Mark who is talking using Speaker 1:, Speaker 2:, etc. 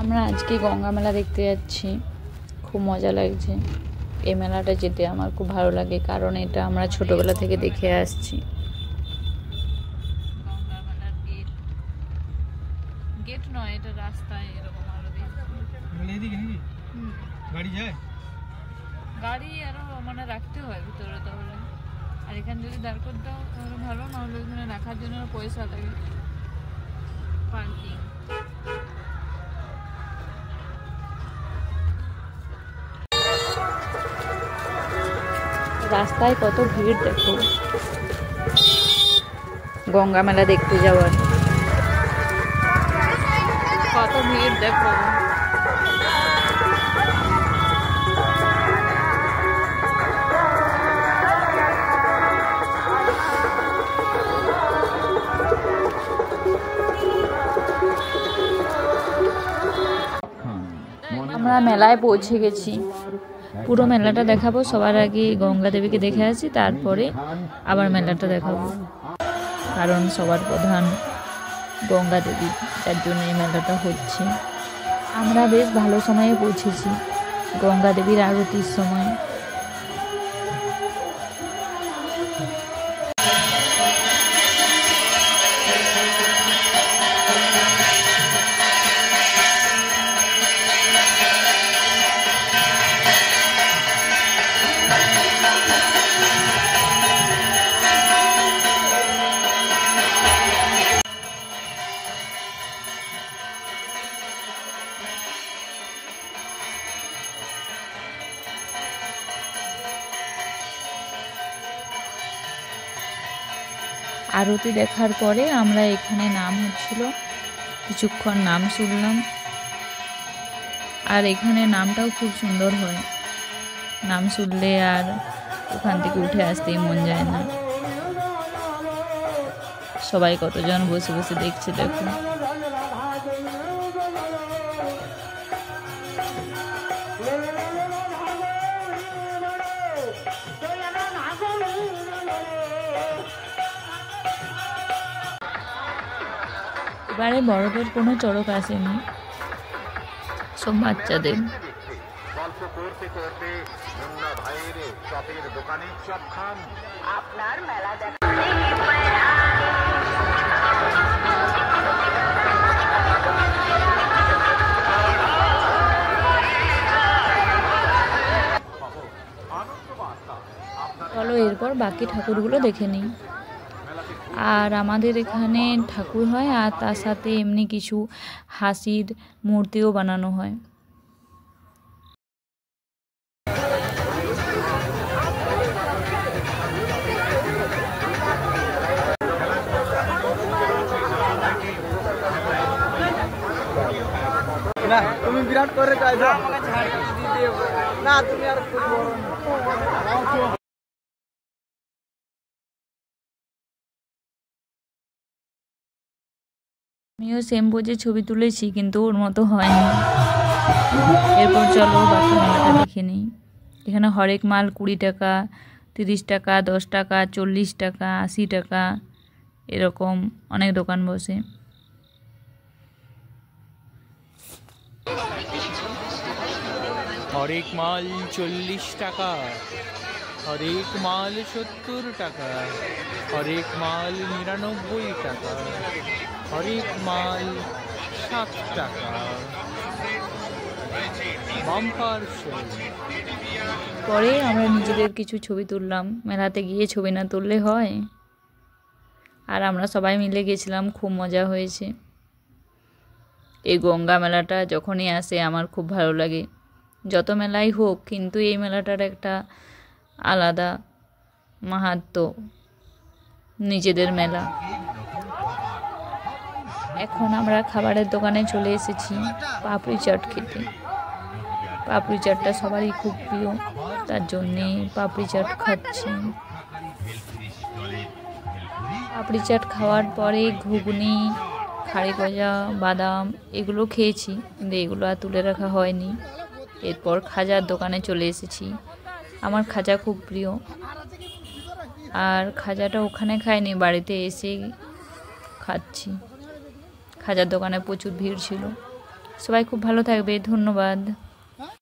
Speaker 1: আমরা আজকে গঙ্গা মেলা দেখতে যাচ্ছি, খুব মজা লাগছে। এই মেলাটা যেতে আমার খুব ভালো লাগে, কারণ এটা আমরা ছোটবেলা থেকে দেখে আসছি। গঙ্গা মেলার গেট নয়, এটা রাস্তায় এরকম আলো দিয়ে গাড়ি যায়, গাড়ি আরো মানে রাখতে হয় ভিতরে, তাহলে আর এখানে যদি দাঁড় করে দাও তাহলে ভালো, না হলে এখানে রাখার জন্য পয়সা লাগে, পার্কিং। রাস্তায় কত ভিড় দেখো, গঙ্গা মেলা দেখতে যাওয়ার কত ভিড় দেখো। আমরা মেলায় পৌঁছে গেছি, পুরো মেলাটা দেখাবো। সবার আগে গঙ্গা দেবীকে দেখে আসি, তারপরে আবার মেলাটা দেখাবো, কারণ সবার প্রধান গঙ্গা দেবী, তার জন্য এই মেলাটা হচ্ছে। আমরা বেশ ভালো সময়ে পৌঁছেছি, গঙ্গা দেবীর আরতির সময়। আরতি দেখার পরে আমরা এখানে নাম হচ্ছিল, কিছুক্ষণ নাম শুনলাম। আর এখানে নামটাও খুব সুন্দর হয়, নাম শুনলে আর ওখান থেকে উঠে আসতেই মন যায় না। সবাই কতজন বসে বসে দেখছে দেখো। এবারে বড়দের কোনো চড়ক আসেনি, সব বাচ্চাদের। চলো এরপর বাকি ঠাকুরগুলো দেখে নিই। আর আমাদের এখানে ঠাকুর হয়, আর তার সাথে এমনি কিছু হাসির মূর্তিও বানানো হয়।
Speaker 2: না তুমি বিরাট করে চাইছো না, তুমি আর
Speaker 1: আমিও সেম পোজে ছবি তুলেছি, কিন্তু ওর মতো হয়নি। এরপর চলো বাকি মেলাটা দেখে নিই। এখানে হরেক মাল 20 টাকা, 30 টাকা, 10 টাকা, 40 টাকা, 80 টাকা, এরকম অনেক দোকান বসে।
Speaker 3: হরেক মাল 40 টাকা, হরেক মাল 70 টাকা, হরেক মাল 99 টাকা, হরেক মাল 7 টাকা। Bumper sale.
Speaker 1: পরে আমরা নিজেদের কিছু ছবি তুললাম, মেলাতে গিয়ে ছবি না তুললে হয়। আর আমরা সবাই মিলে গেছিলাম, খুব মজা হয়েছে। এই গঙ্গা মেলাটা যখনই আসে আমার খুব ভালো লাগে, যত মেলাই হোক, কিন্তু এই মেলাটার একটা আলাদা মাহাত্ম্য, নিজেদের মেলা। এখন আমরা খাবারের দোকানে চলে এসেছি পাপড়ি চাট খেতে। পাপড়ি চাটটা সবারই খুব প্রিয়, তার জন্যে পাপড়ি চাট খাচ্ছি। পাপড়ি চাট খাওয়ার পরে ঘুগনি, খাড়ি গজা, বাদাম এগুলো খেয়েছি, কিন্তু এগুলো আর তুলে রাখা হয়নি। এরপর খাজার দোকানে চলে এসেছি, আমার খাজা খুব প্রিয়। আর খাজাটা ওখানে খাইনি, বাড়িতে এসে খাচ্ছি। খাজার দোকানে প্রচুর ভিড় ছিল। সবাই খুব ভালো থাকবে, ধন্যবাদ।